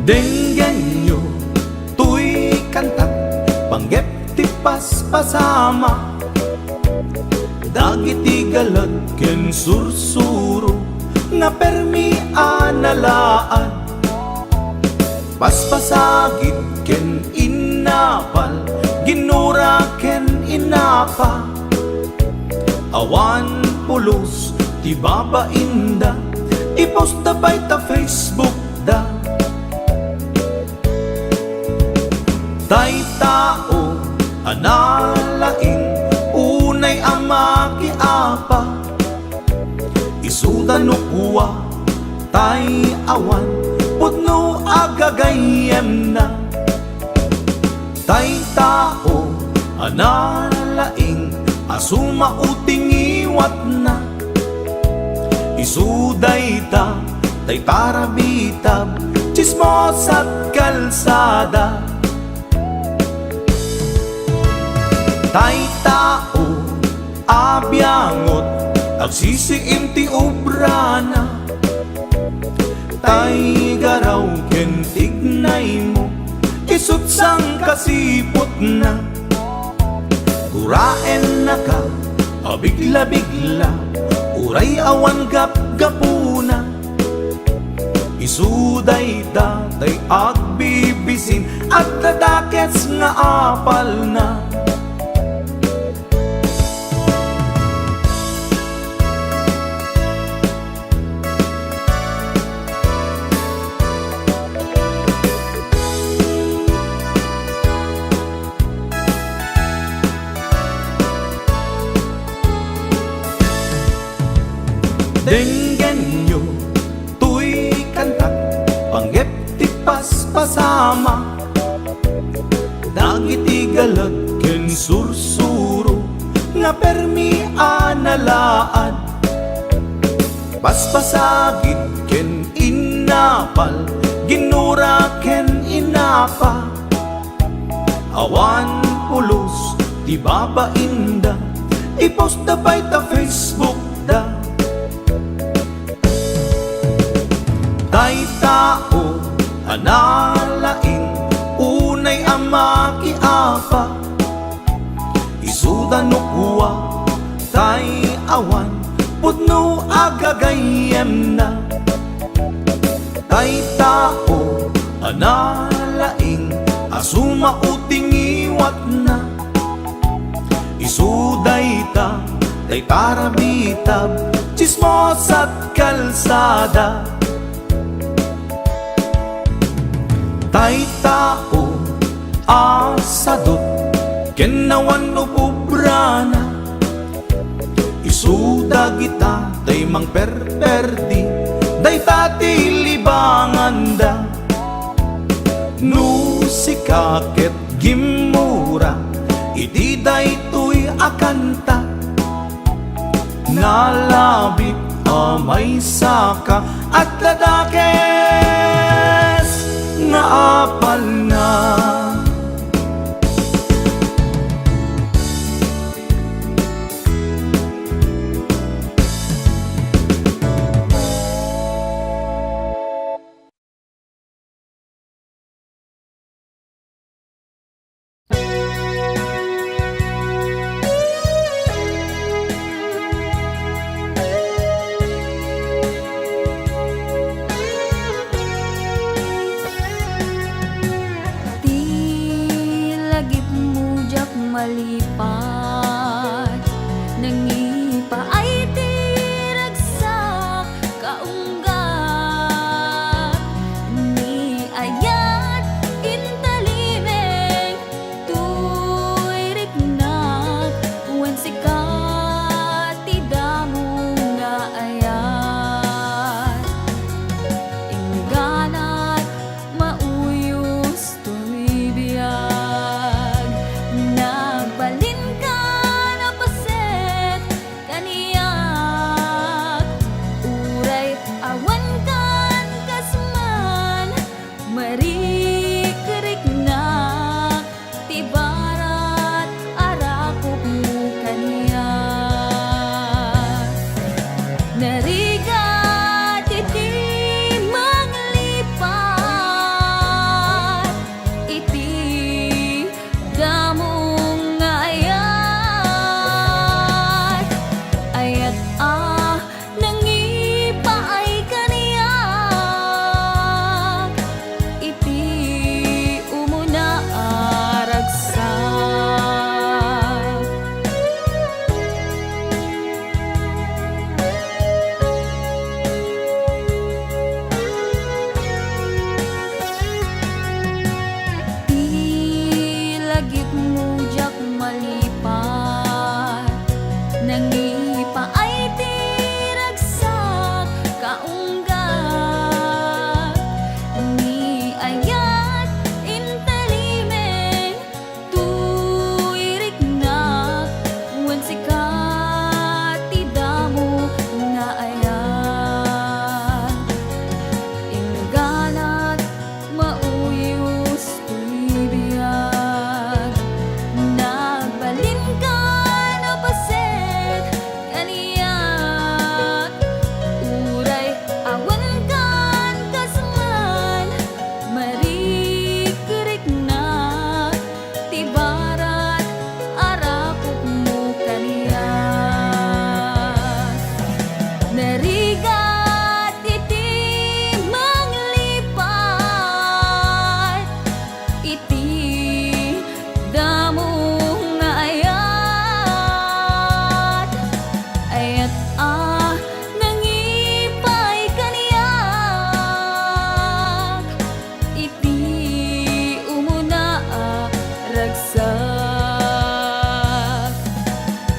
Denggenyo tuy kantak panggep ti paspasama dagiti galat ken sursuro nga permi analaan paspasagit ken inapal ginura ken inapa awan pulos ti babainda ipost da bay ta Facebook da tay tao analaing unay ama ki apa isuda no kuwa tay awan putno agagayem na tay tao analaing asuma uting iwat na isuday ta tay parabitab chismos at kalsada tay tao abyangot agsisiim ti obrana tay garaw ken tignay mo isut sang kasipot na guraen na ka abigla-bigla uray awan gap-gapuna isuday datay agbibisin at dadakets nga apal na Denggenyo tuy kantak panggep ti paspasama dagiti galat ken sursuro nga permi analaan paspasagit ken inapal ginura ken inapa awan pulos ti babainda ipost da bay ta Facebook da tay tao analaing unay ama ki apa isuda no kuwa tay awan putno agagayem na tay tao analaing asuma uting iwat na isuday ta tay parabitab chismos at kalsada tay tao asadot kenawan no pobrana isuda kita tay mang perperdi day tati libanganda no sikaket gimura iti day tuy akanta nalabit amay saka at dadakes nga apal na malipat nangipa ay tiragsak kaunggat ni ayat intalimeng tuy riknak wen sikat tidamo nga ayat ingganat mauyos tuy biyag nagbalin ka na paset kaniyak uray awan kan kasman marikerik na tibarat arakop mo kaniyak narigat iti manglipat narigat iti manglipat, iti damo nga ayat, ayat nangipay kaniyak, iti umuna ragsak.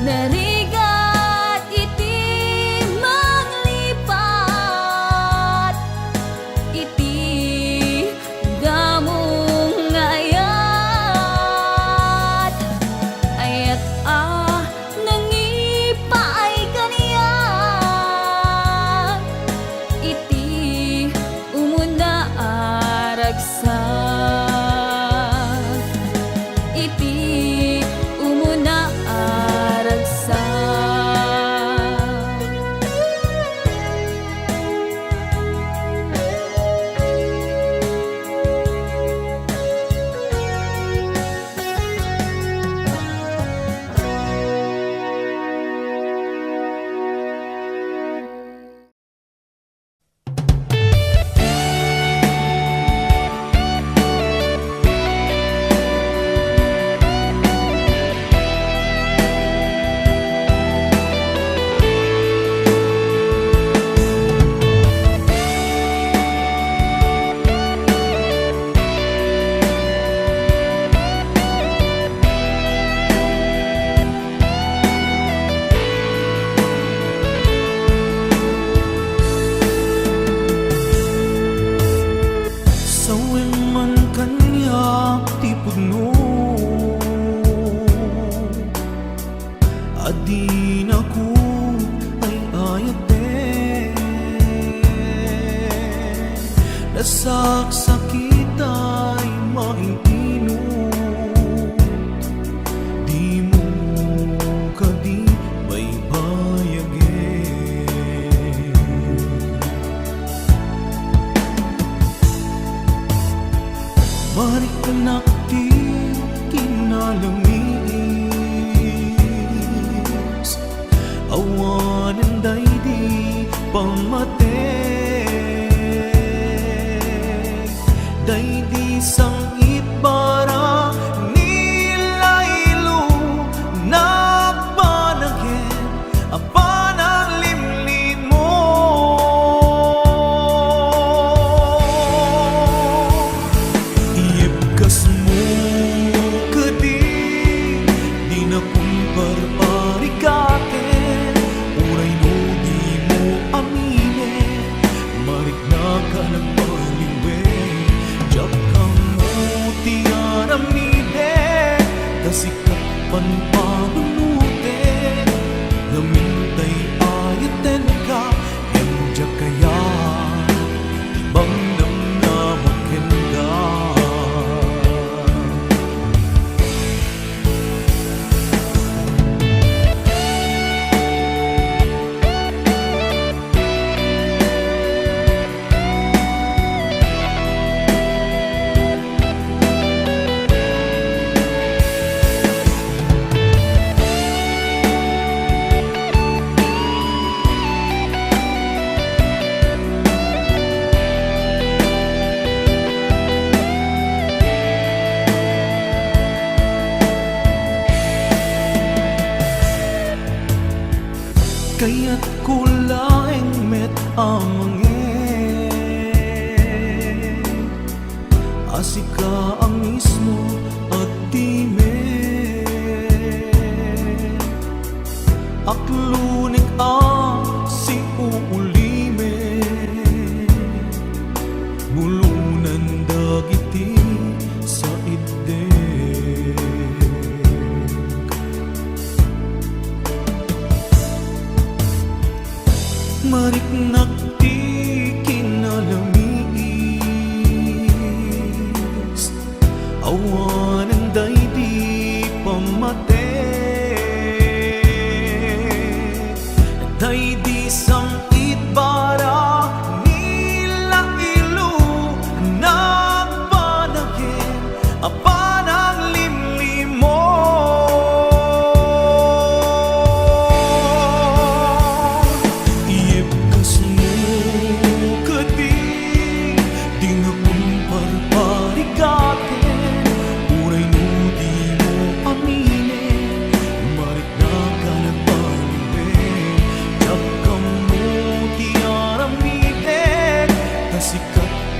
Narigat iti manglipat, iti damo nga ayat, ayat nangipay kaniyak, iti umuna ragsak, iti umuna ragsak. Sawen man kanya ti pudno, adi na ko ay ayate, nasaksakit ay maintino, di mo kadi may bayage. Marik anak ti kinalamis, awanan day di pamate, day di sangit bara nilaylo, nagpanagin apanang limlin mo. Iibkas mo kadi, di na kumparparikaten, uray no di mo aminin, marik na ka nagpaliwe, diyak kang mo tiyaramide, kasikat panpagulute, namintay ayaten ka, yang diyak kaya, ibang namnamakin ka. Kaya't kulaing met amangin, asika ang mismo at time, aklunik si uulime, bulunan dagiti sa ide. Marik nakti kinalamis, awanan day di pamate, day di sangit bara nilaylo, nagpanagin apanang limlim mo. Iibkas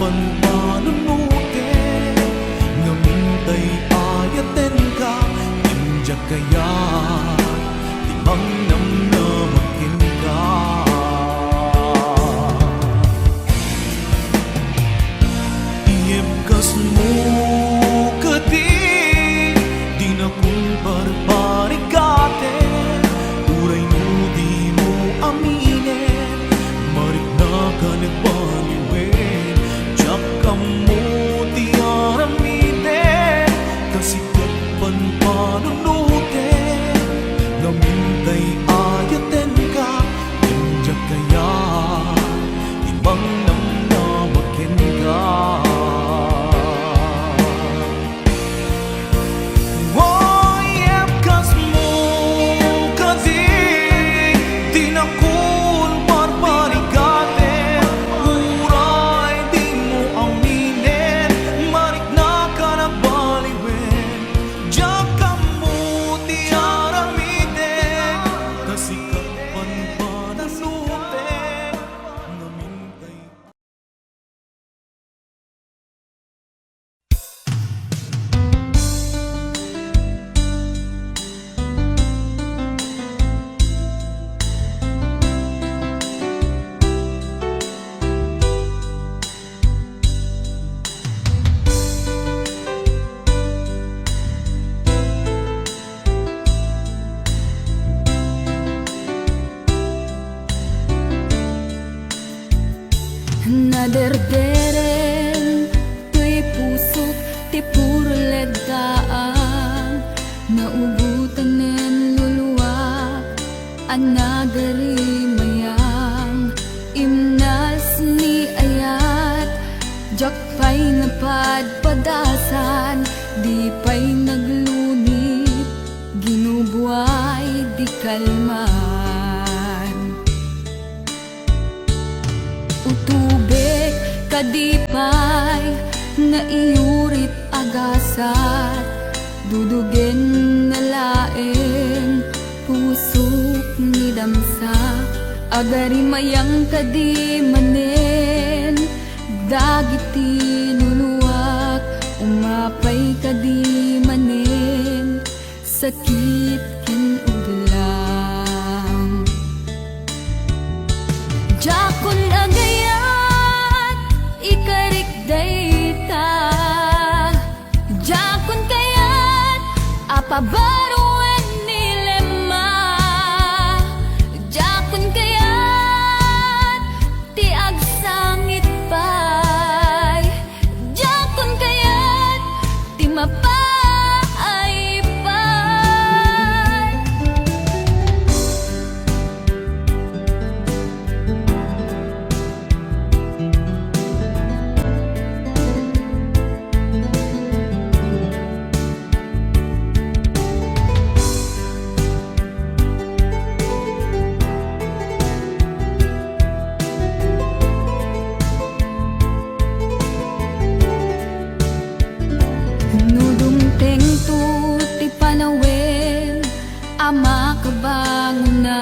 panpanunute ngamintay ayaten ka inja kaya timang namnamakin ka iebkas mo kadi di na kung barbarigate uray mo di mo aminin marik na ka nagbaliwin tiyak ka mo di aramiden kasi kapag panunute ngamintay ayaten ka inja kaya ibang namnamakin ka. Naderderen tuy pusok ti puro ledaan naubutan nen luluwak ang nagari mayang imnas ni ayat jakpay napadpadasan di pay naglunit ginubuay di kalman utubek kadipay nga iurit agasat dudugen na laeng pusok ni damsa agari mayang kadi manen dagiti nuluwak umapay kadi manen sakit ken uglang jakon agayat ikarik dayta jakon kayat apabaruan nilema jakon kayat ti agsangit pay jakon kayat ti mapay pay nudumteng tu ti panawen ama kabangon na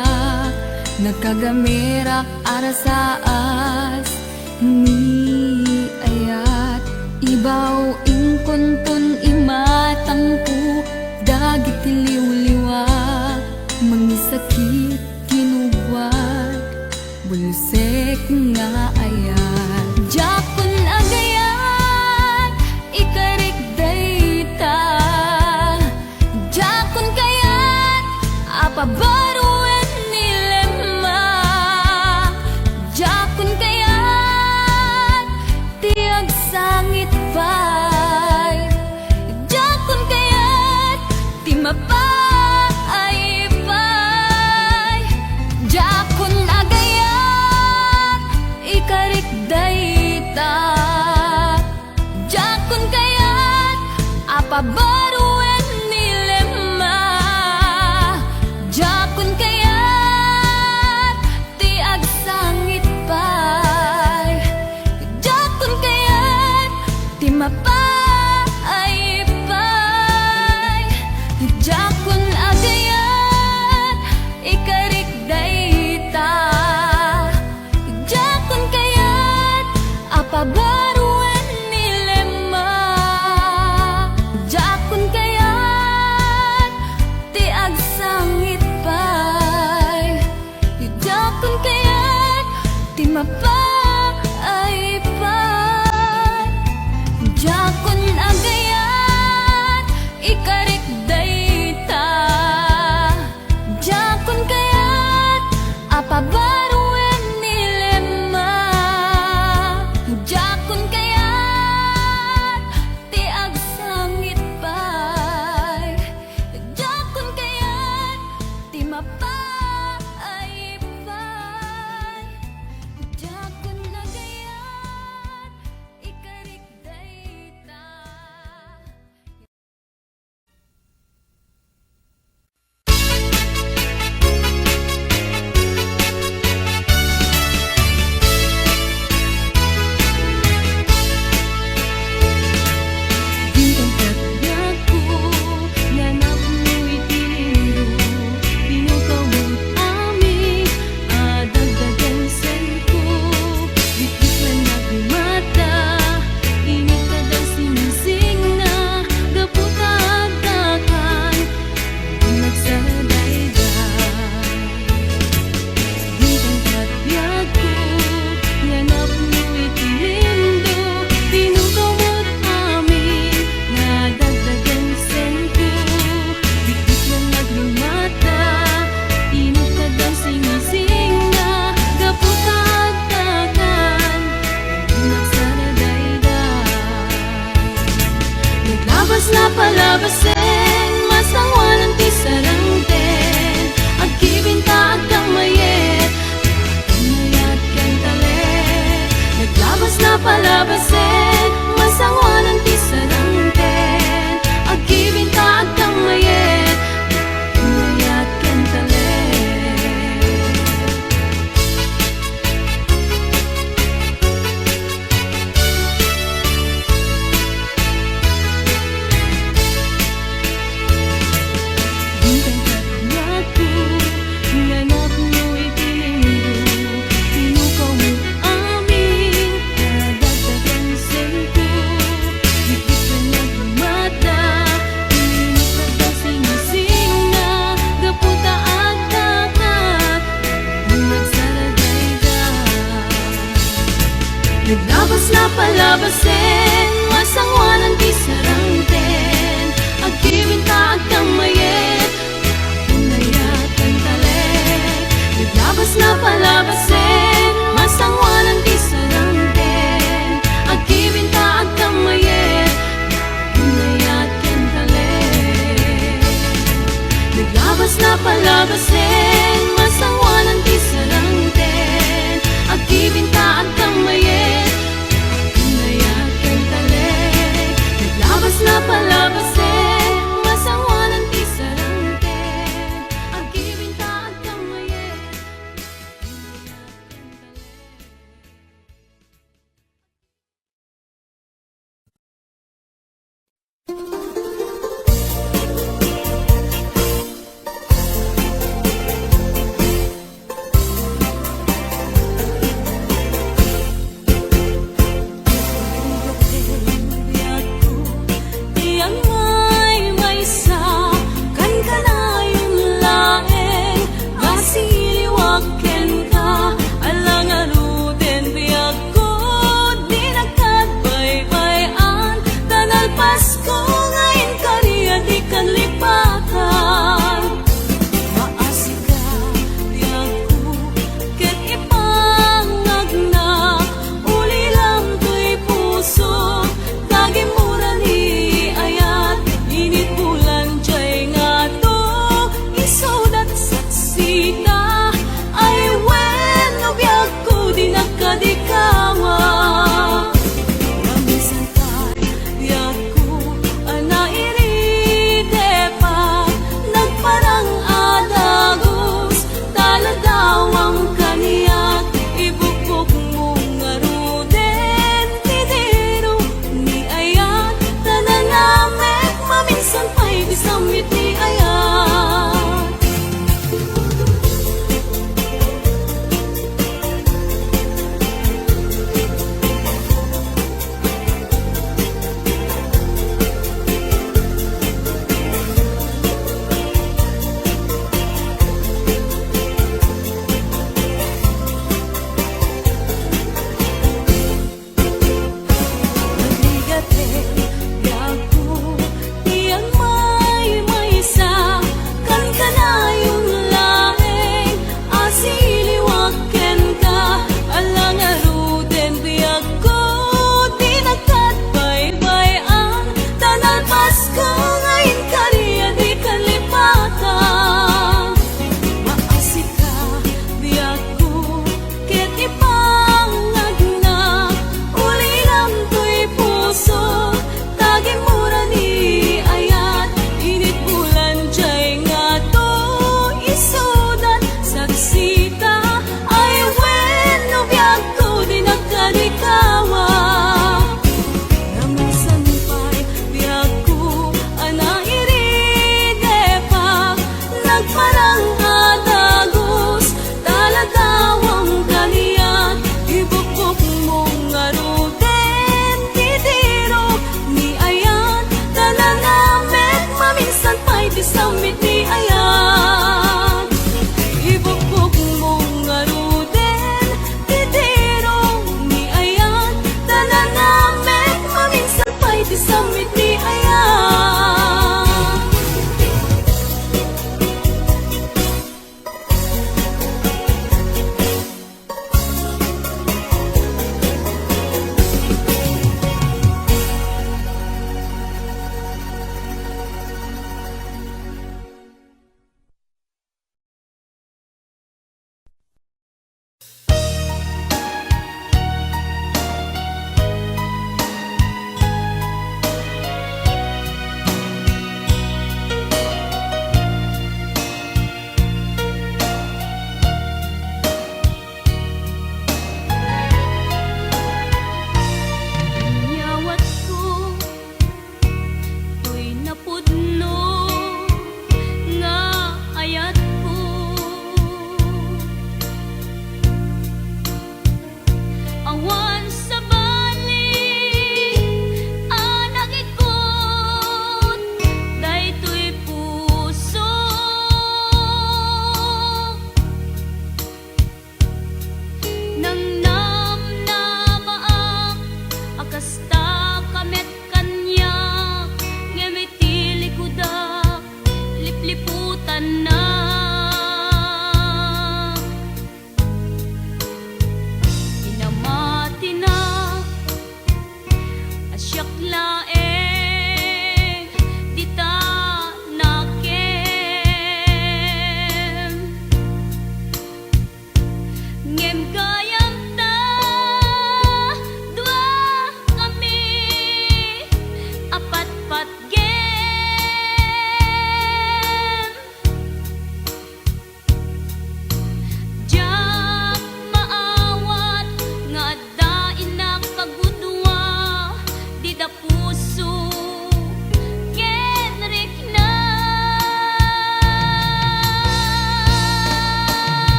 nagkagamirak arasaas ni ayat ibaw ingkontun imatangku dagiti liwliwak mangisakit kinuwad bulsek nga ayat jakon agayat ikarik dayta jakon kayat apabaruan nilema jakon kayat ti agsangit pay jakon kayat ti mapay pay jakon agayat ikarik dayta jakon kayat apabaruan nilema jakon kayat ti agsangit pay jakon kayat ti mapay pay jakon agayat ikarik dayta jakon kayat apabaruan mapaipat. Jakon agayat ikarik dayta. Jakon kayat apabaruan nilema. Jakon kayat ti agsangit pay. Jakon kayat ti mapaipat. Jakon agayat ikarik dayta. Bintang kagyaku, nanap mo'y tilindo. Pinukaw mo't amin, adagdagan senko. Bit-bit man nagmata, init na daw sinising na. Gaputadakan, nagsaradayday. Bintang kagyaku, nanap mo'y tilindo. Pinukaw mo't amin, nadagdagan senko. Bit-bit man nagmata, init na daw sinising na. Gaputadakan, nagsaradayday. Naglabas na palabasin, masangwanan ti sarangten. Agkibinta agkang mayet, mayat kang talet. Naglabas na palabasin, masangwanan ti sarangten. Agkibinta agkang mayet, mayat kang talet. Bintang kagyaku, nanap mo'y tilindo. Pinukaw mo't amin, nadagdagan senko. Bit-bit man nagmata, init na daw sinising na. Gaputa agdagat, nagsaradayday. Naglabas na palabasin, masangwanan ti sarangten. Agkibinta agkang mayet, pinayat kang talet. Naglabas na palabasin, masangwanan ti sarangten. Agkibinta agkang mayet, pinayat kang talet. Naglabas na palabasin, masangwanan ti sarangten. Agkibinta agkang mayet, pinayat kang talet. Naglabas na palabasin, masangwanan ti sarangten. Agkibinta agkang mayet, pinayat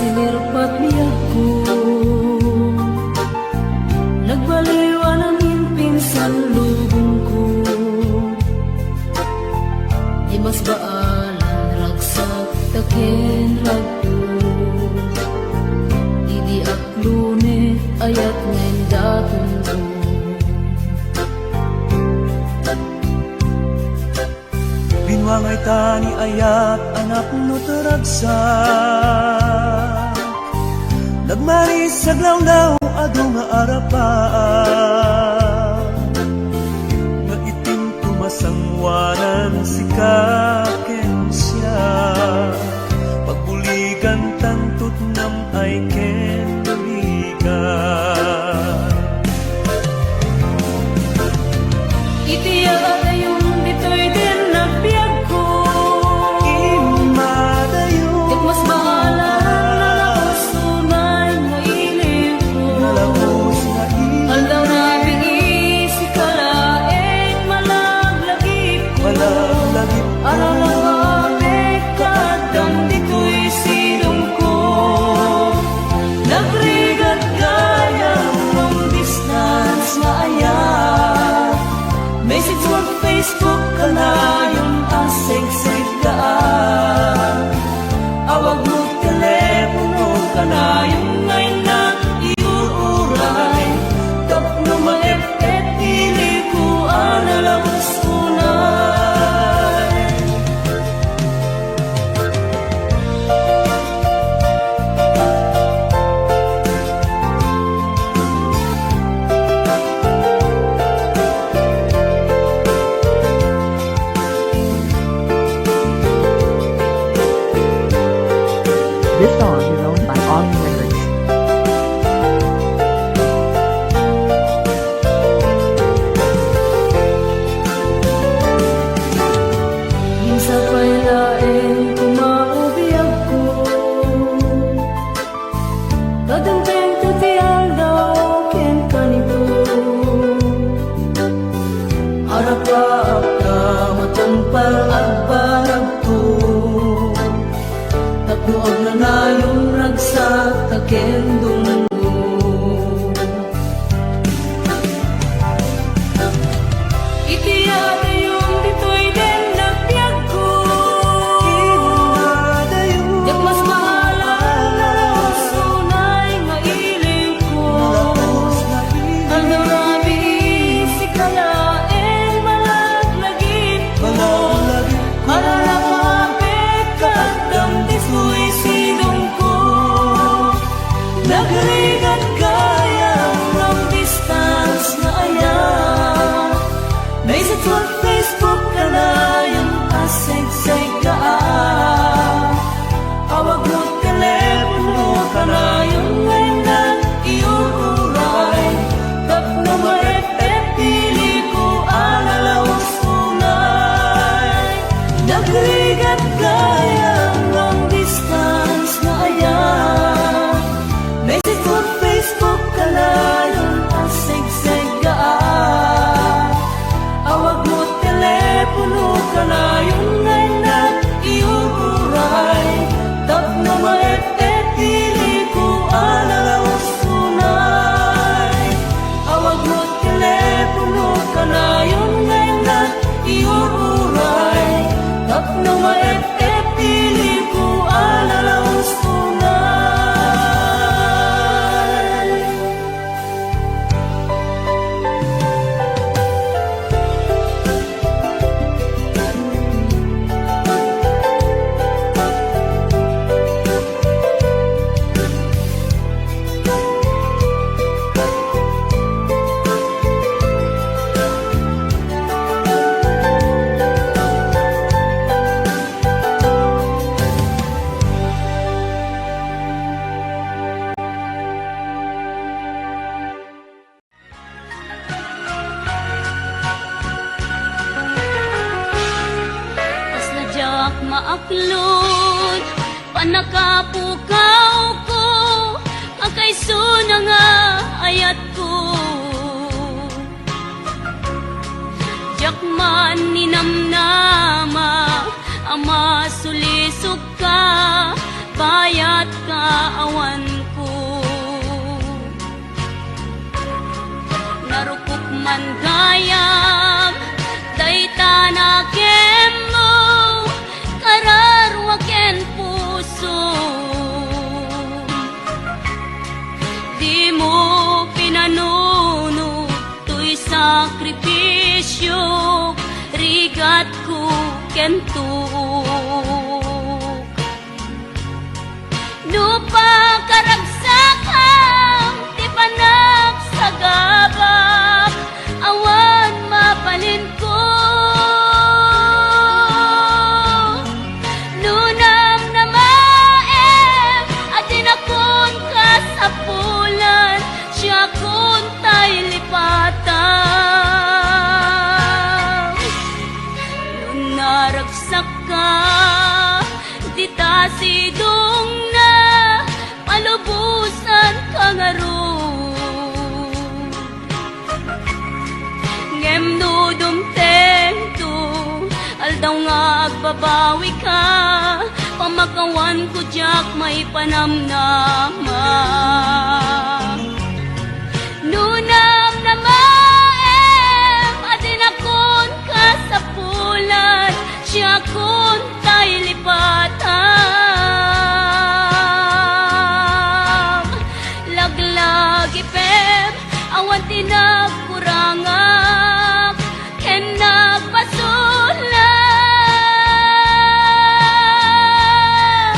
sinirpat niya ko. Nagbaliwan ang pinsan lubong ko. Di mas baalan ragsak taken ragto. Didi ak lune ayat ngayon daton ko. Binwangay tani ayat anak no taragsak. Nagmaris sa glawlaw ado nga arapaan. Nga itim tumasangwanan si kaken siya. Pagbuligan tantut nam ay ken buligan. Itiya yung dito'y din nagbiag ko. Imadayo Kat mas maalam na sunay nga ilim ko. Nalabos na Aldaw na bingisi kalaeng malaglagip ko. Malaglagip ko. Alalawamit kadang dito'y silong ko. Nagrigat gaya long distance nga ayat. Message mo Facebook ka na yung asig-sig ka. Awag mo telepono ka na yung ngayon na iuuray. Tapno maepet pili ko analawis unay. This song is owned by Ollie Records. Minsan pa'y laeng kumaubiyag ko. Kadanteng tutiang daw ken kanito. Harap-harap ka matampal at parang to. Tapuag na na yung ragsak taken dungo. Itiyada yung dito'y din nagbiag ko. Imadayo Yak mas maalam na sunay nga iling ko. Nalabos na Ang narabi si kalaeng malaglagip ko. Malaglagip ko. Alalapapit kadang dito'y silong ko. Nagrigat kaya long distance na ayat. Message mo Facebook ka na yung asig-sig ka. Awag mo telepono ka na yung ngayon na iuuray. Tapno maepet pili ko analawis unay. Nagrigat kaya long distance na ayat. Message mo Facebook ka na yung asig-sig ka. Awag mo telepono ka na yung ngayon na iuuray. Tapno maepet pili ko analawis unay. Awag mo telepono ka na yung ngayon na iuuray. Tapno maepet pili ko analawis unay. Pas nadyak maaklod, panakapukaw ko, kakaiso na nga ayat ko. Jakman ni namnama, ama sulisok ka, bayat ka awan ko. Narukop man gayam, dayta na mo, kararwaken puso. Di mo pinanuno, to'y sakripisyo, rigat ko kentuk. Nupa karagsakam, di panak sa gabak, awan mapalin ko. Nunam na maem, atin akon kasapulan, siya kun tay lipatan. Nun naragsak ka, di ta sidong na, palubusan ka nga ron. Ngem no dumtento, aldaw nga agbabawi ka, pamakawan ko jak may panamnama. Nunam na maem, adin akon kasapulan, siya kun tay lipatan. Laglag ipem, awan tinagkurangak, ken nagpasulat.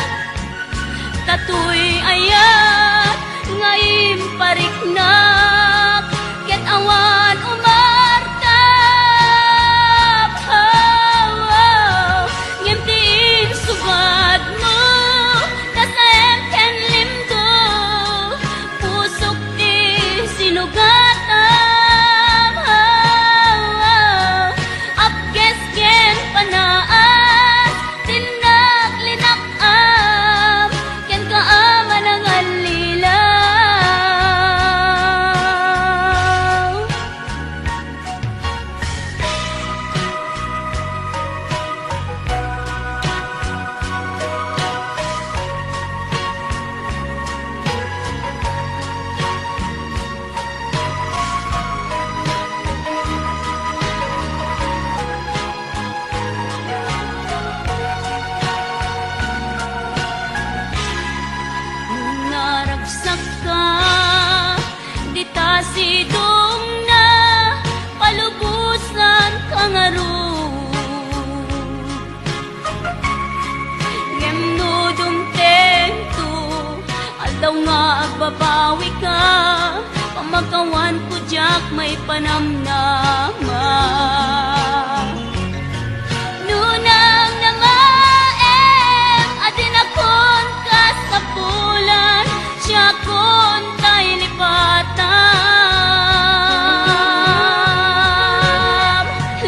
Tatoy ayat, ngayon pariknak, ket awan umartap. Ngem tiin sugad mo, tasayem ken limdo, pusok ti sinugatam. Apkes ken panaas, tinaklinakam, ken kaaman ang alilaw. Naragsak ka, di ta sidong na, palubusan ka nga ron. Ngem no dumtento, aldaw nga agbabawi ka, pamakawan ko jak may panamnama. Nunang na maem, adin akon kasapulan, siya kun tay lipatan.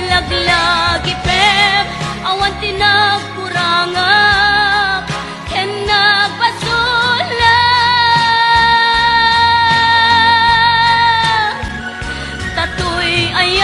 Laglag ipem, awan tinagkurangak, ken nagpasulat. Tatoy ay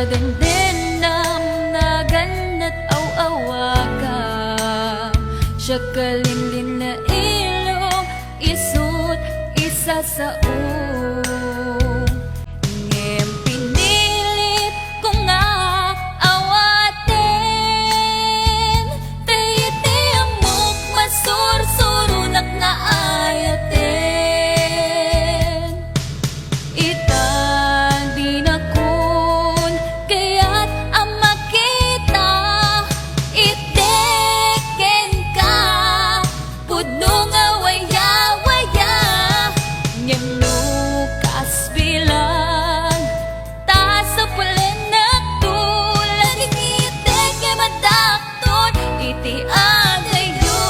kadendendam na ganat aw-awaga, siya kalinlin na ilong isut isa sa ngem pinilit ko nga awaten, tayiti amok masursurunak na ayaten. Itan di na kun kaya't ang makita, iteken ka pudno nga waya-waya, ngem lukas bilang ta sa pulen na tulad iteke madakton iti agayo.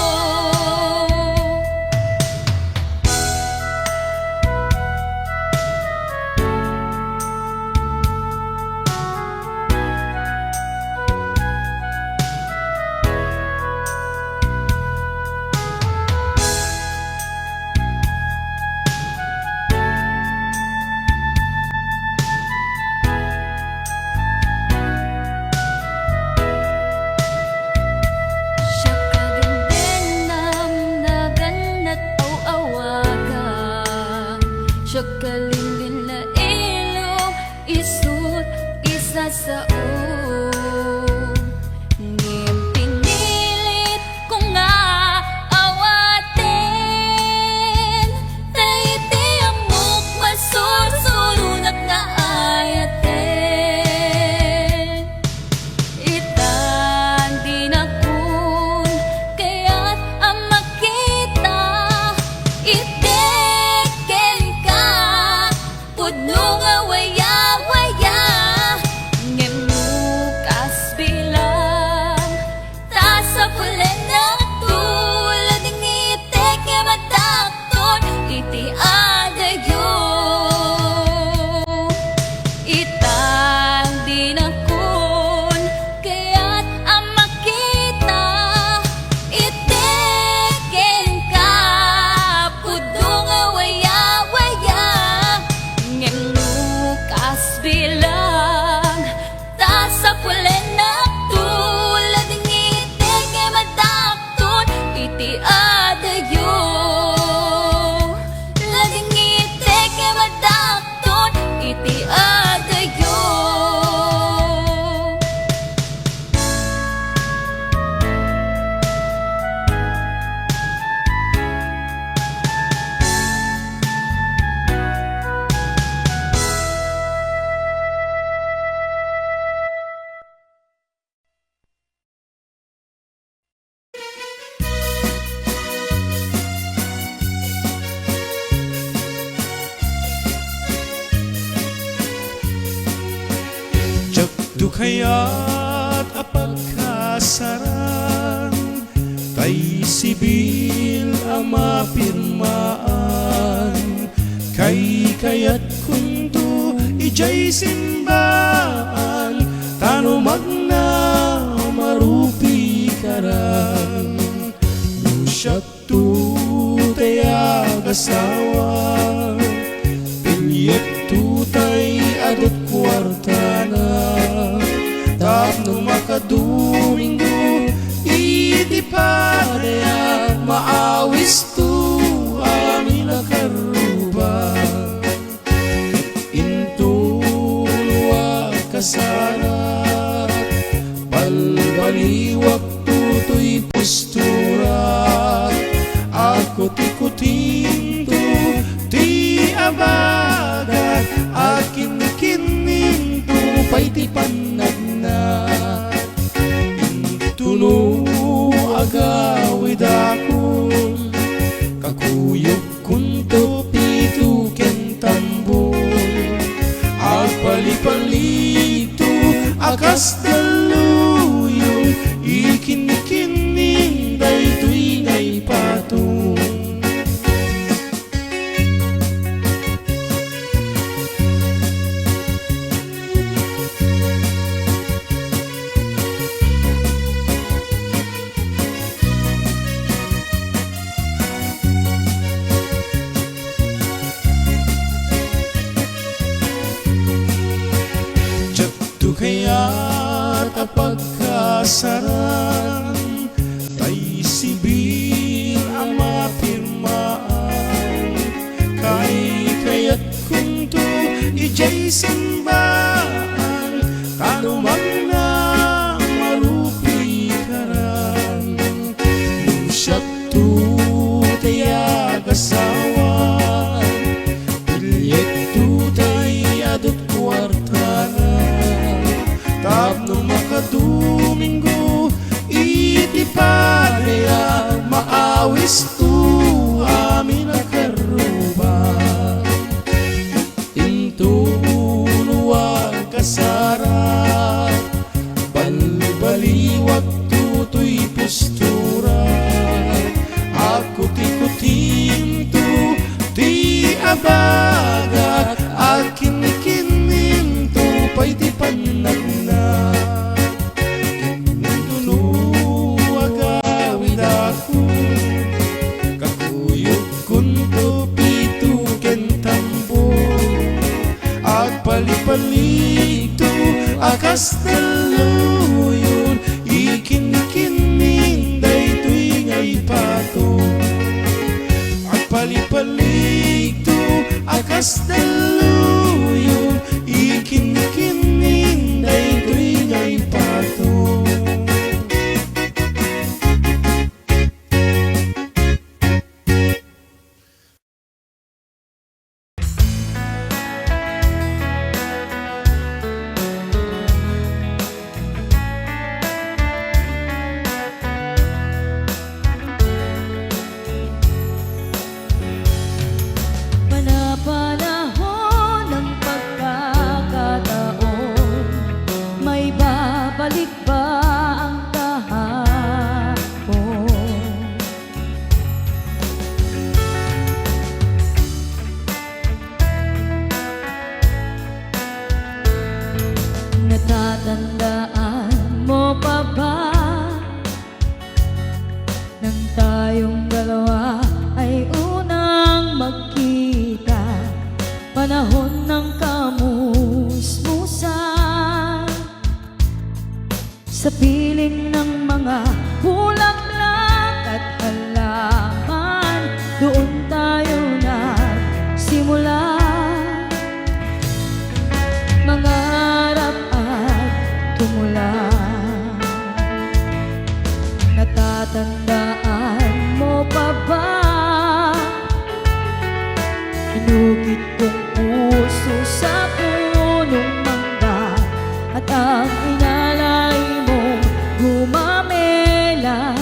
Siya kadendendam na ganat aw-awaga, siya kalinlin na ilong isut isa sa ngem pinilit ko nga awaten, tayiti amok masursurunak na ayaten. Itan di na kun kaya't ang makita, iteken ka pudno nga waya-waya, ngem lukas bilang ta sa pulen na tulad ng iteke madakton iti agayo. Itang di na kun kaya't ang makita, iteken ka pudno nga waya-waya, ngem lukas bilang ta sa pulen na tulad ng iteke madakton iti agayo. Laging iteke madakton iti agayo. Jakdu kaya't apagkasaran, tay sibil ang mapirmaan, kay kaya't kunto ijay simbaan, tano magna marupi karan. Lusyak tu tayag asawa, pinyek tu tay adot kwartana, tapno makadumingo iti padaya, maawis tu amin akaruba. Intulwa kasarat, balbaliwak tutoy postura, ako tikutin tu ti abagat, akin kining tu pay ti panagna. Intuno agawid akon, kakuyok kunto pitu ken tambol, agpalipalito akas daluyong, ikin-kining daytoy ngay patong. kaya't pagkasaran tay sibil ang mapirmaan kaya't kung to ijay simbaan kanumang na marupi karan lusyat to tayag asawan bilyet to tay adot kwartaran tapno makadomingo iti padaya maawis to amin akaruban into luwag kasarat balbaliwag tutoy postura ako tikutin to ti abagat akin kinin to pa'y ti panagna kintunuwag awid ako kakuyog kunto pito kentambo agpalipalig to akas daluyon ikin-kinin day to'y ngay pato agpalipalig to akas daluyon ikin-kinin day to'y ngay pato. Panahon ng pagkakataon, may babalik ba ang kahapon? Natatandaan mo pa ba nang tayong dalawa ay unang magkita? Panahon ng kamusmusan, sa piling ng mga bulaklak at halaman, doon tayo nagsimula mangarap at tumula. Natatandaan mo pa ba inukit kong puso sa punong mangga at ang inalay mong gumamela,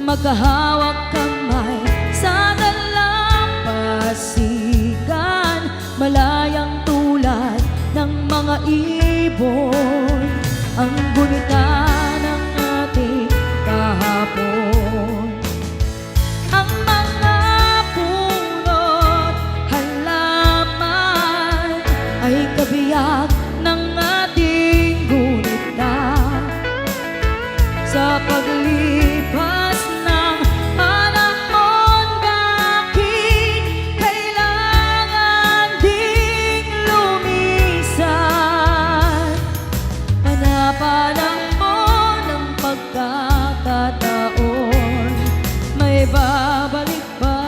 magkahawak kamay sa dalampasigan, malayang tulad ng mga ibon ang gunita ng ating kahapon. Ang mga punot halaman ay kabiyak ng ating gunita. Sa paglipas ng panahon, bakit kailangan ding lumisan? Panahon ng pagkakataon, may babalik ba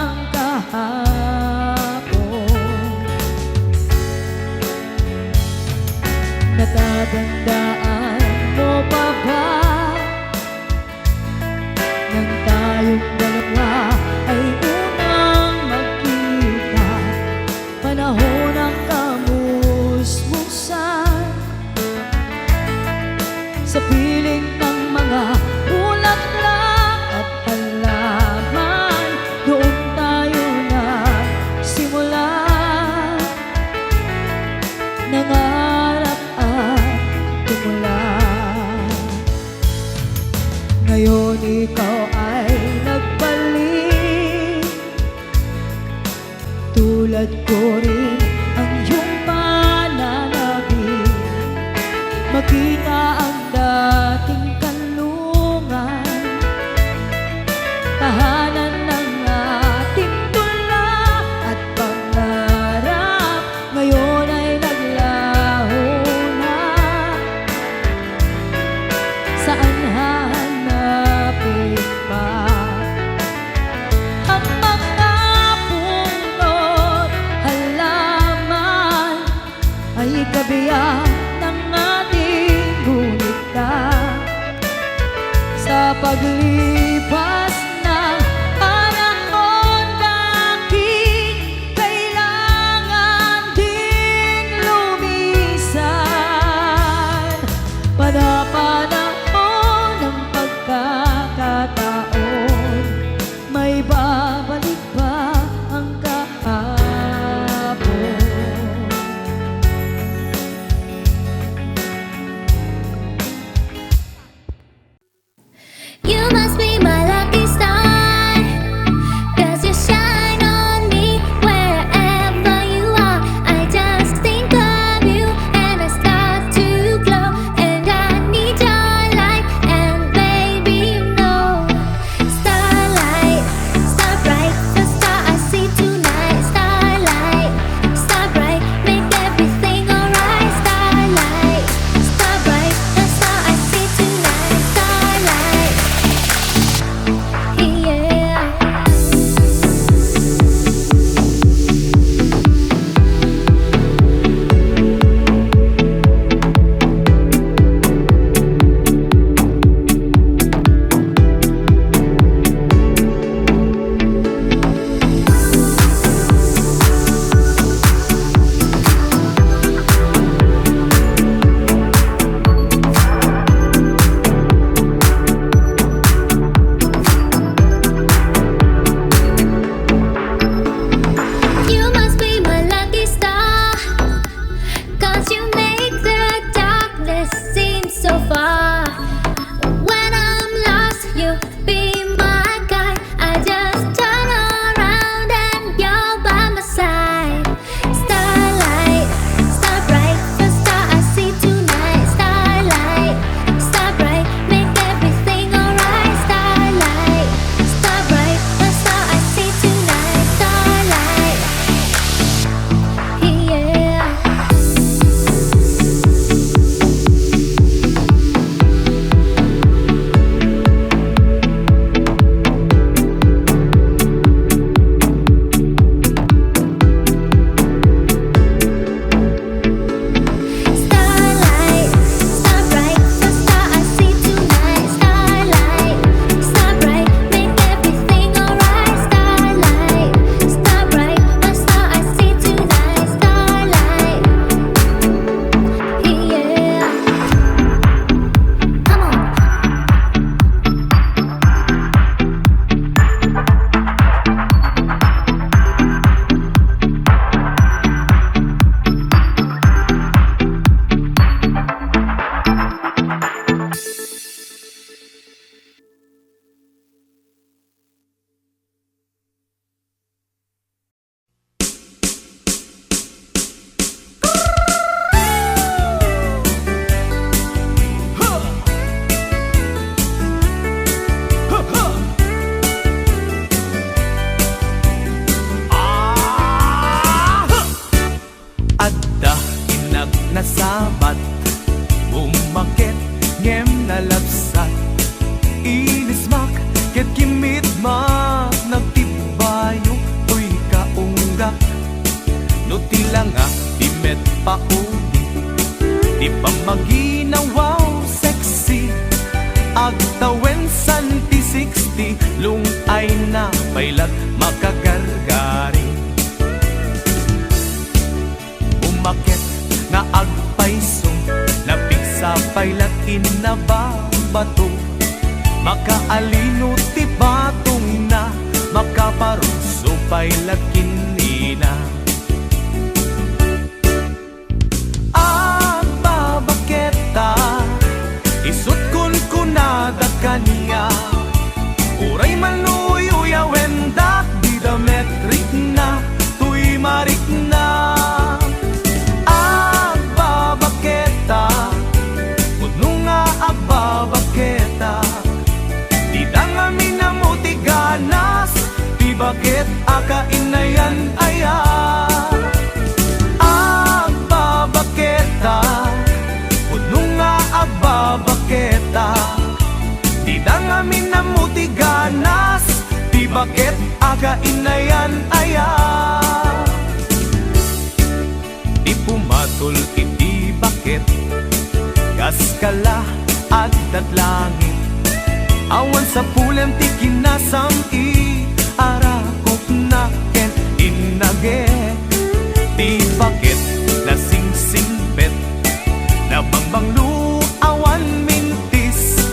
ang kahapon? Natatandaan mo pa ba nang tayong dalawa ay unang magkita? Panahon ng kamusmusan, sa piling ng mga bulaklak at halaman, doon tayo nagsimula nangarap at tumula. ay kabiyak ng ating gunita. Sa paglipas ng panahon, bakit kailangan din lumisan? Panapanahon ng pagkakataon, may babalik pa ang kahapon. You must be my lucky star, 'cause you shine on me wherever you are. I just think of you and I start to glow, and I need your light, and baby you know. Starlight, star bright, the star I see tonight. Starlight, star bright, make everything alright. Starlight, star bright, the star I see tonight. Starlight, yeah. You must be my lucky star, 'cause you make the darkness seem so far. When I'm lost, you be my guide. I just turn around and you're by my side. Starlight, star bright, the star I see tonight. Starlight, star bright, make everything alright. Starlight, star bright, the star I see tonight. Starlight, yeah. Starlight, star bright, the star I see tonight. Starlight, star bright, make everything alright. Starlight, star bright, the star I see tonight. Starlight, yeah. Come on. Adda inag nasabat, umakit ngem nalabsat. Inismak ket kimidmak, nagtibayo uy kaunggak. No tilanga di met pauli, di pa maginawaw sexy. Agtawen santi 60, lungay na pailat makagargari. Umakit na agpaisong, napiksa pailat inababato. Makaalino ti batong na, makaparuso pailat kinina. Agbabaketa, isut kun kunada kaniya. Uray manuyo wendak, di da metrik na, tuy marik na. Agbabaketa, kuno nga agbabaketa. Di da nga minamuti ganas, di bakit akainayan aya. Agbabaketa, kuno nga agbabaketa. Di da nga minamuti ganas, di bakit akainayan aya. Di pumatol iti bakit kaskala at langit awan sa pulem ti kinasam i arakop na ken inage ti bakit na singsingbet na bangbanglu awan mintis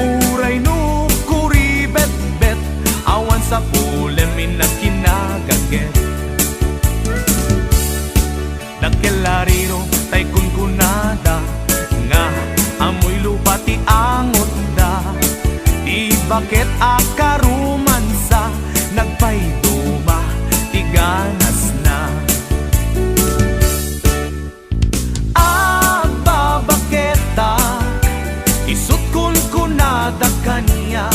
uray no kuribet-bet awan sa pulem inakinagaget nagkelariro tay kunkunada nga amoy lupa ti angot da di bakit akarumansa nagpayduma ti ganas na agbabaketa isut kunkunada kanya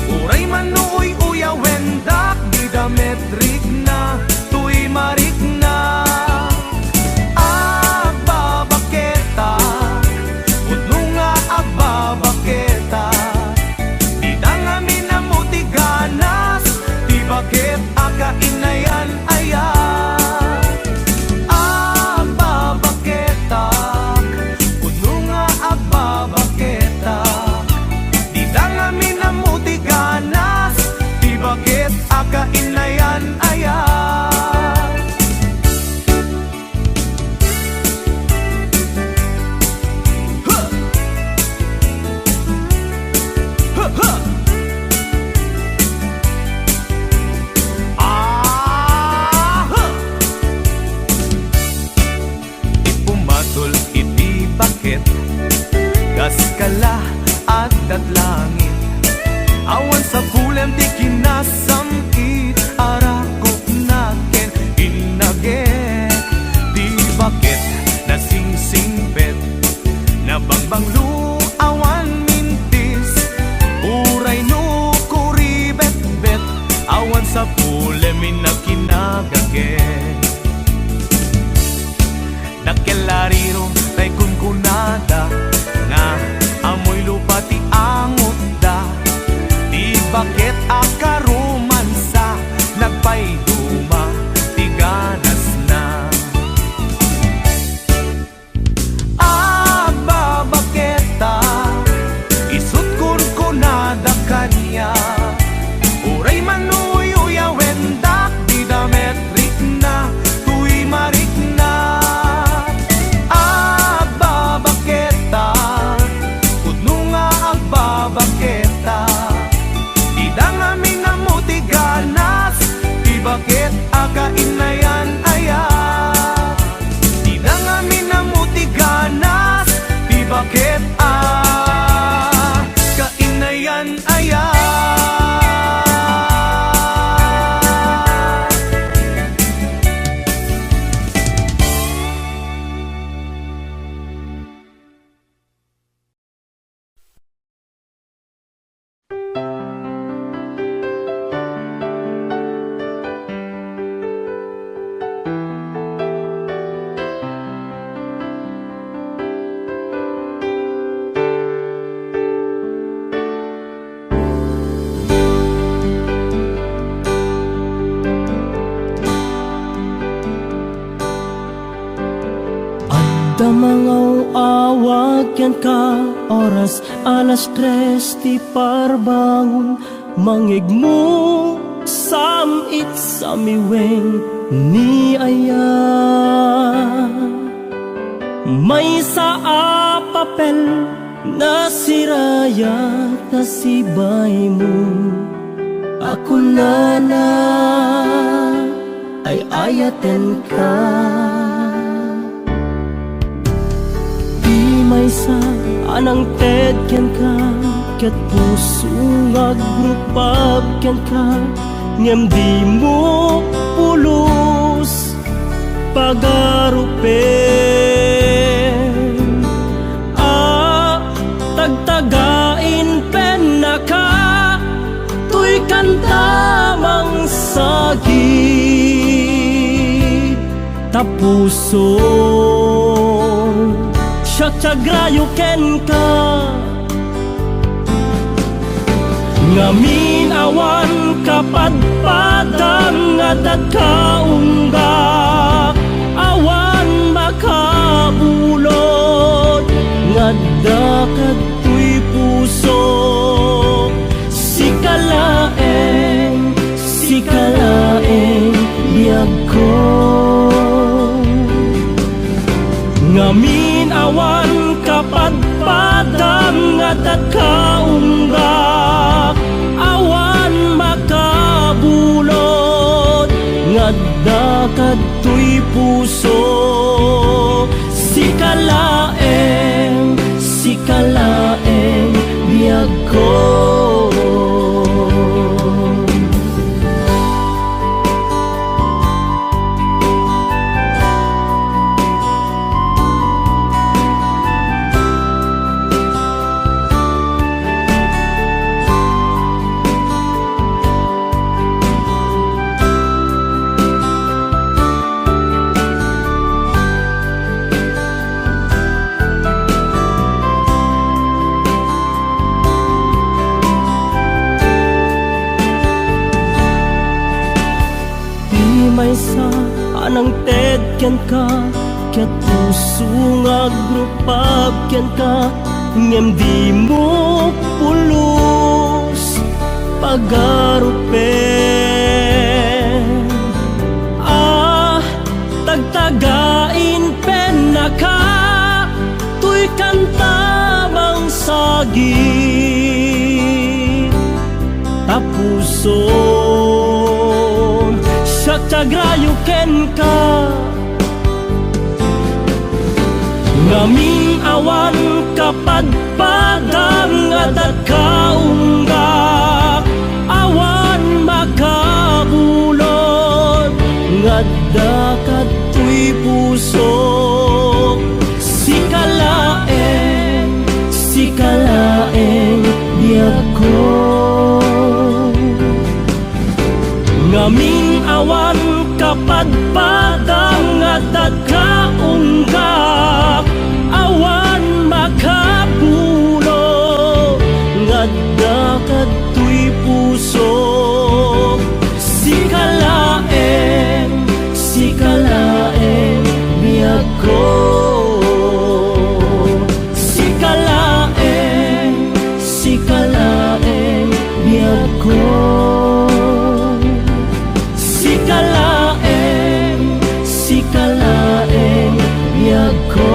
uray manuoy uyawendak di dametrik na tuy marik na baketa di dangami na mutiganas di bakit akainayan ayan agbabaketak kuno nga agbabaketak di dangami na mutiganas di bakit akainayan ayan kaskala at langit awan sa pulem ti kinasamit arakop naken inagek di bakit na singsingbet na bangbanglu awan mintis uray no kuribet-bet awan sa pulem inakinagagek nakelariro tay kunkunada nga amoy lupa ti angot da di bakit akarumansa nagpayduma ti ganas na agbabaketa isut kunkunada kanya uray manuy uyawendak di dametrik na tuy marik na baketa di dangami na mutiganas di bakit akainayan ayan di dangami na mutiganas di bakit akainayan ayan Damangaw awag yan ka oras alas 3 ti parbangon mangigmo samit sa miweng ni aya may sa papel na sirayat na sibay mo ako na ay ayaten ka may sa anang ted ken ka ket puso agrupab ken ka ngem di mo pulos pagarupen tagtagain pen na ka tuy kantamang sagi tapuso Syagrayo ken ka ngamin awan kapadpadang ngadat kaunggak awan Ngamin awan kapadpadang at kaunggak, awan makabulot ngadda kadtoy puso. Sikalaeng biyag ko. Maysa anang ted ken ka, ket puso nga grupab ken ka, ngem di mo pulos pagarupen. Tagtagain pen na ka, tuy kanta bang sagit tapuso. Sagrayo ken ka, ngamin awan kapadpadang at kaunggak, awan makabulot ngadda kadtoy puso. Sikalaeng biyag ko. Ngamin awan kapadpadang at kaunggak, awan makapulo ngadda kadtoy puso. Sikalaeng biyag ko. Sikalaeng biyag ko. Sikalaeng biyag ko.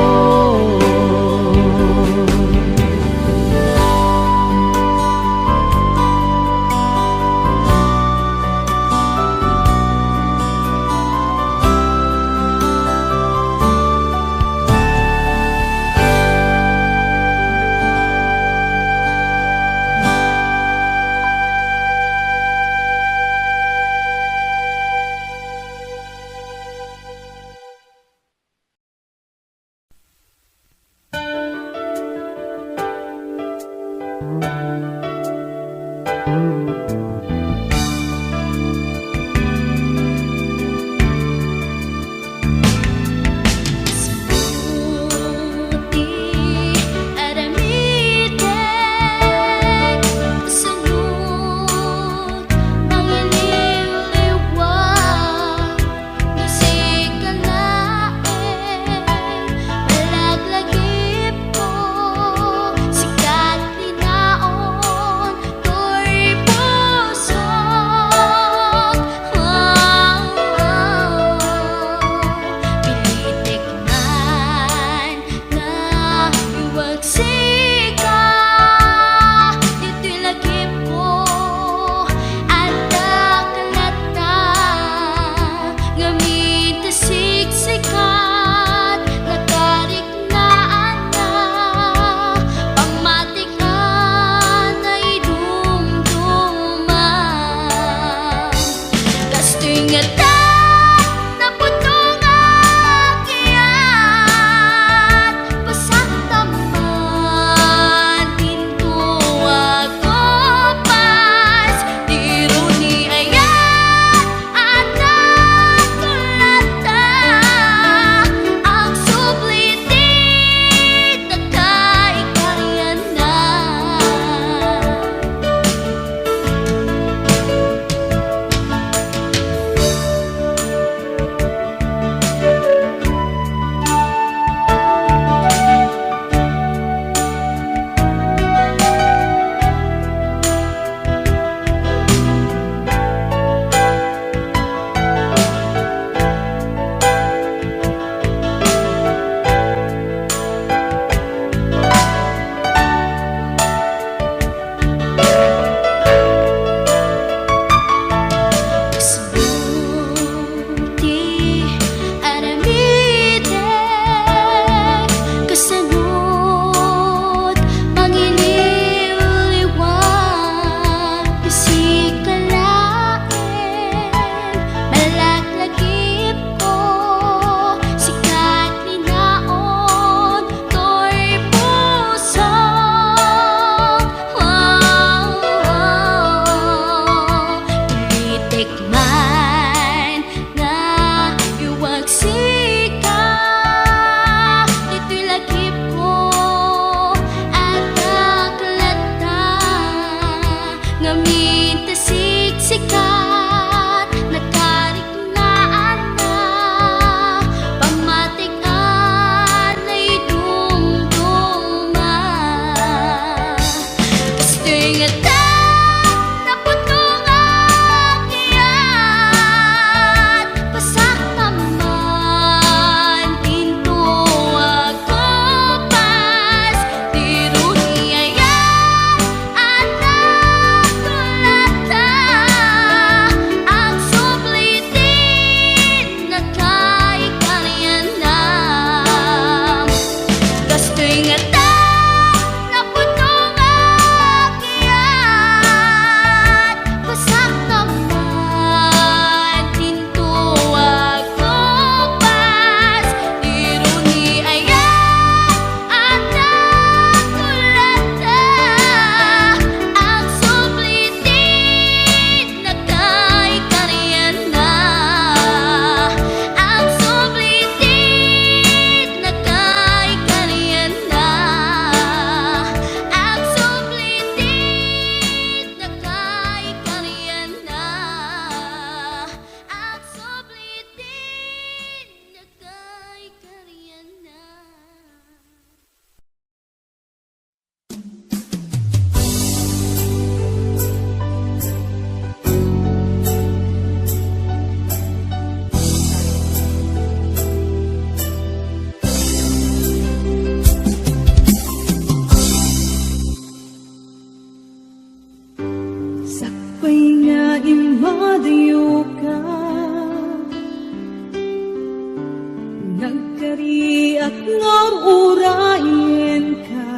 urayin ka.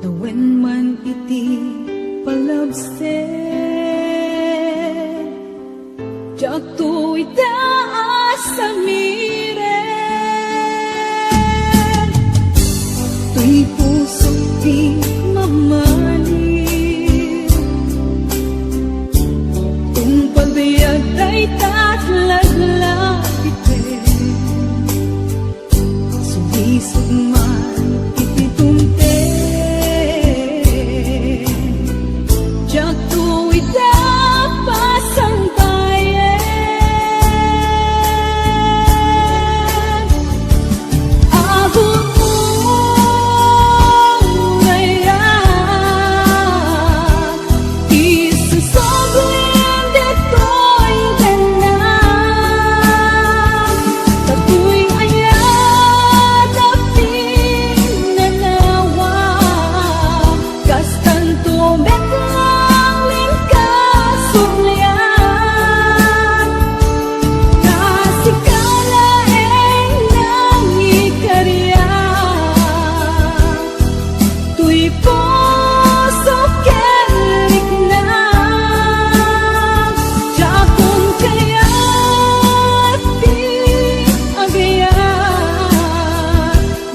Tawen man iti palabsen, jak tu itaas sa miren. Tuy puso di mamalim, kung pagbayag ay tatlaglag iten, sumisog man ititumten, jak tu itapas ang bayan. Abot mo ngayon, isusoblin dito'y tanan. Tato'y ayat na pinanawa, kastan tumeklang lingkasulyan. Kasikalaeng nang ikarya, tuy puso kerik na, jakon kaya't di agayan,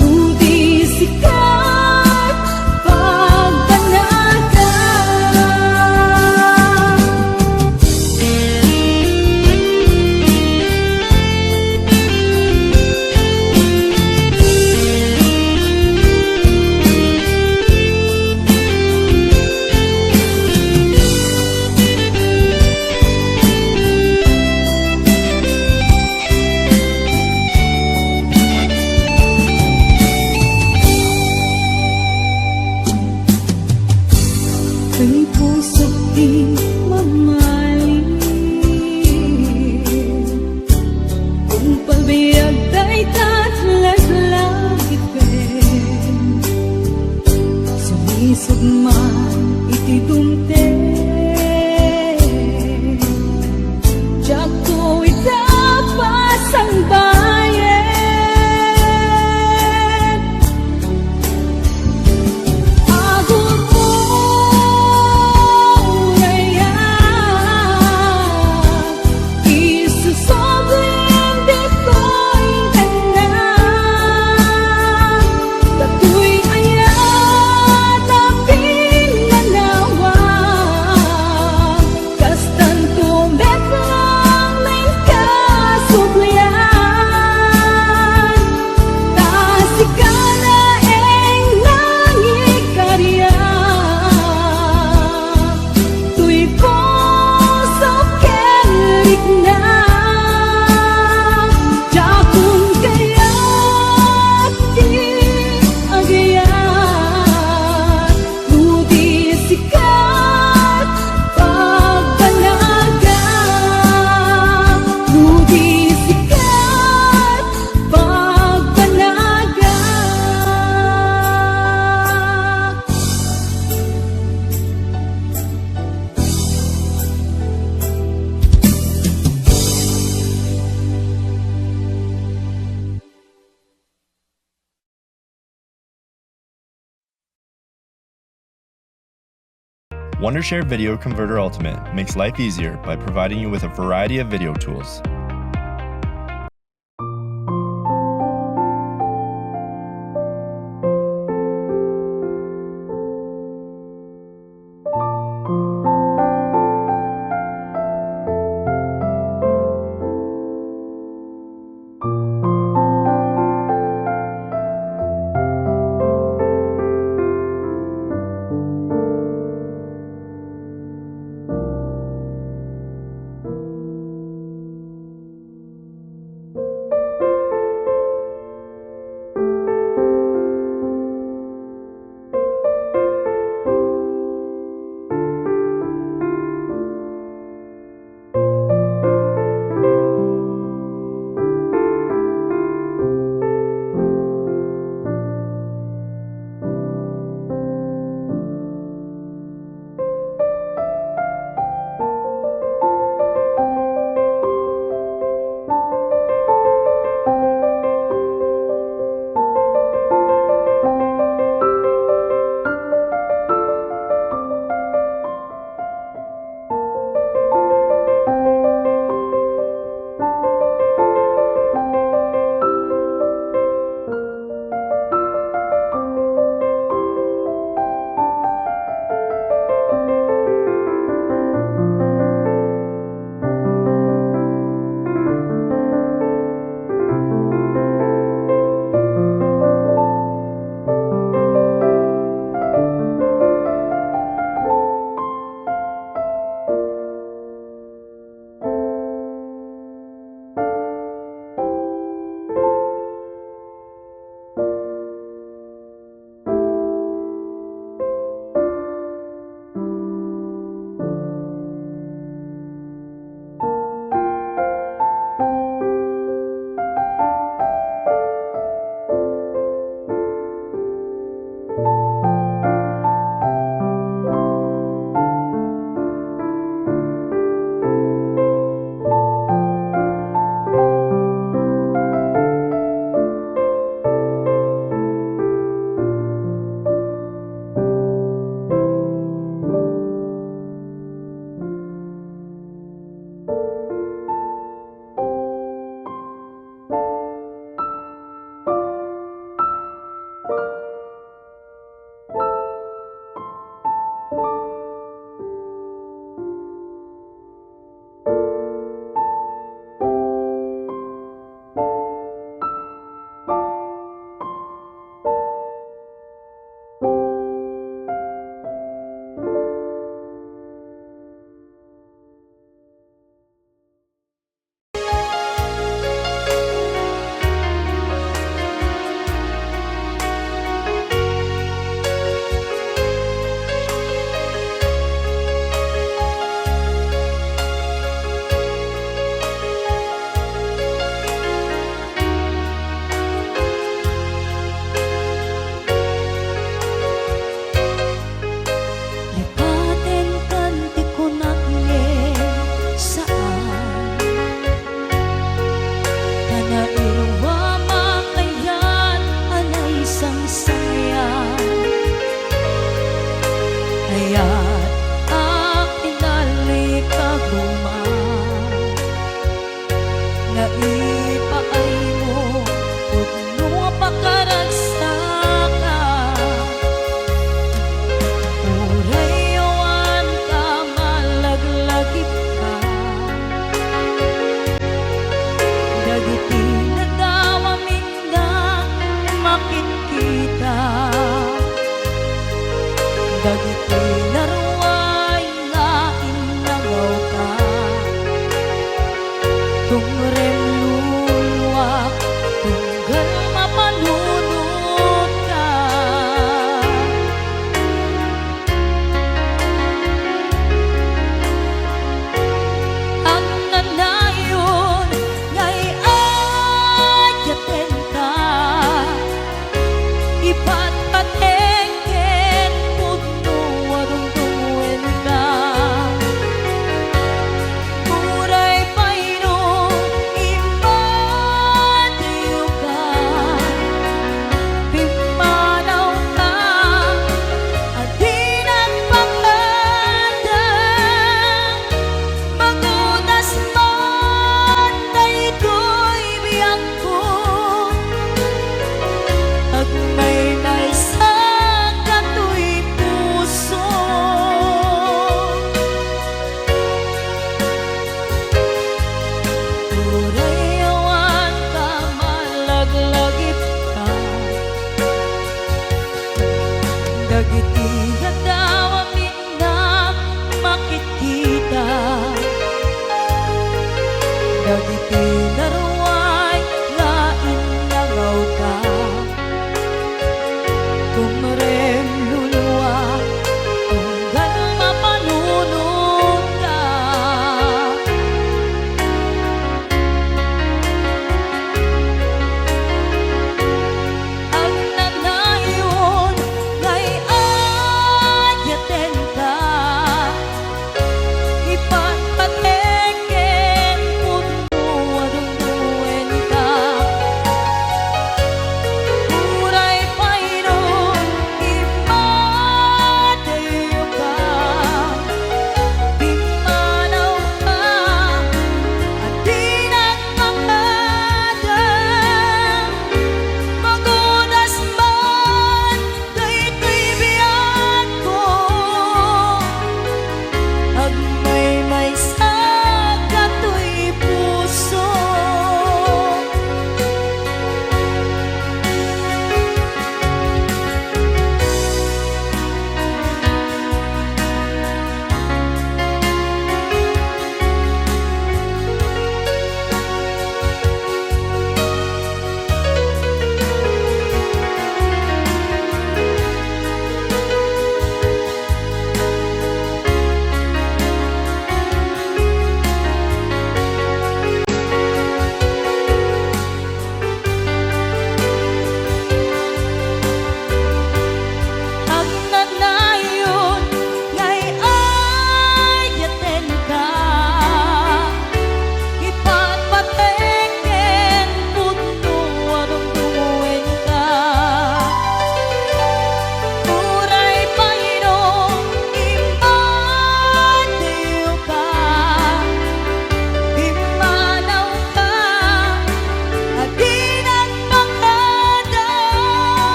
budi sikat pagpanaga. Kay puso't di mamalim, kung pagbayag ay tatlaglag iten, sumisog man itidumten, jak ko itapas ang bayan. Abot mo ngayon, isusoblin dito'y tanan. Tato'y ayat na pinanawa, kastan tumeklang lingkasulyan. Kasikalaeng nang ikarya, tuy puso kerik na, jakon kaya't di agayan, budi sikat pagpanaga, budi sikat pagpanaga. Wondershare Video Converter Ultimate makes life easier by providing you with a variety of video tools.